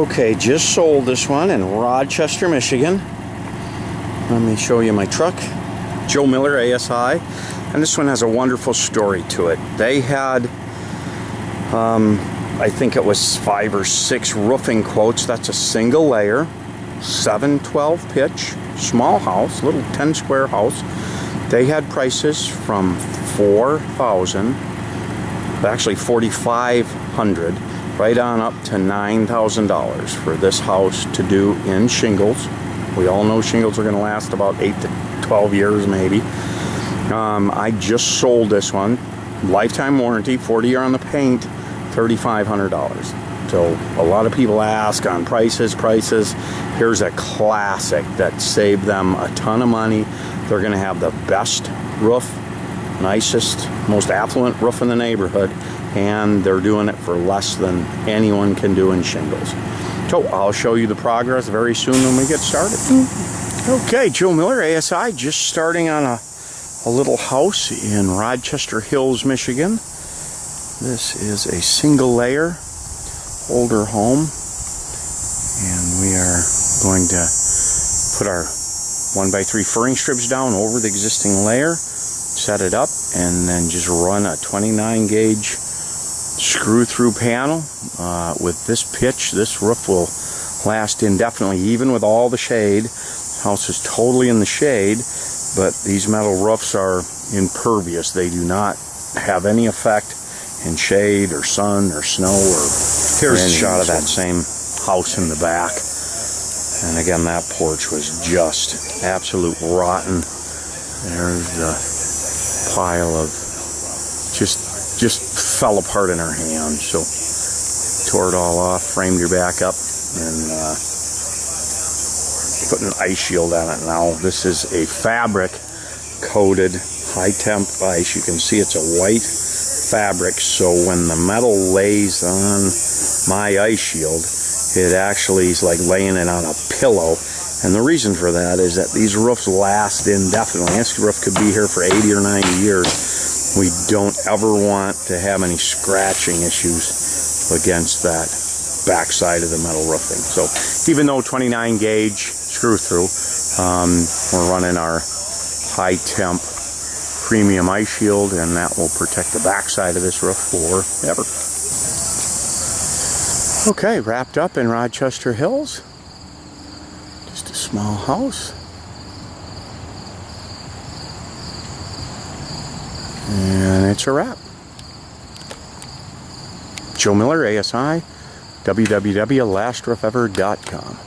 Okay, just sold this one in Rochester, Michigan. Let me show you my truck. Joe Miller, A.S.I. And this one has a wonderful story to it. They had, I think it was 5 or 6 roofing quotes. That's a single layer, 712 pitch, small house, little 10 square house. They had prices from $4,000, actually $4,500, right on up to $9,000 for this house to do in shingles. We all know shingles are going to last about 8 to 12 years maybe. I just sold this one, lifetime warranty, 40-year on the paint, $3,500. So a lot of people ask on prices. Here's a classic that saved them a ton of money. They're going to have the best roof, nicest, most affluent roof in the neighborhood, and they're doing it for less than anyone can do in shingles. So I'll show you the progress very soon when we get started. Okay, Joe Miller, A.S.I., just starting on a little house in Rochester Hills, Michigan. This is a single layer, older home, and we are going to put our 1x3 furring strips down over the existing layer, set it up, and then just run a 29 gauge screw through panel. With this pitch, this roof will last indefinitely, even with all the shade. House is totally in the shade, but these metal roofs are impervious. They do not have any effect in shade or sun or snow or here's a shot of that same house in the back. And again, that porch was just absolute rotten. There's the pile of just fell apart in our hand. So tore it all off, framed her back up, and put an ice shield on it now. This is a fabric coated high temp ice. You can see it's a white fabric, so when the metal lays on my ice shield, it actually is like laying it on a pillow. And the reason for that is that these roofs last indefinitely. This roof could be here for 80 or 90 years. We don't ever want to have any scratching issues against that backside of the metal roofing. So even though 29 gauge screw through, we're running our high temp premium ice shield, and that will protect the backside of this roof forever. Okay, wrapped up in Rochester Hills. Just a small house. And it's a wrap. Joe Miller, A.S.I., www.lastroofever.com.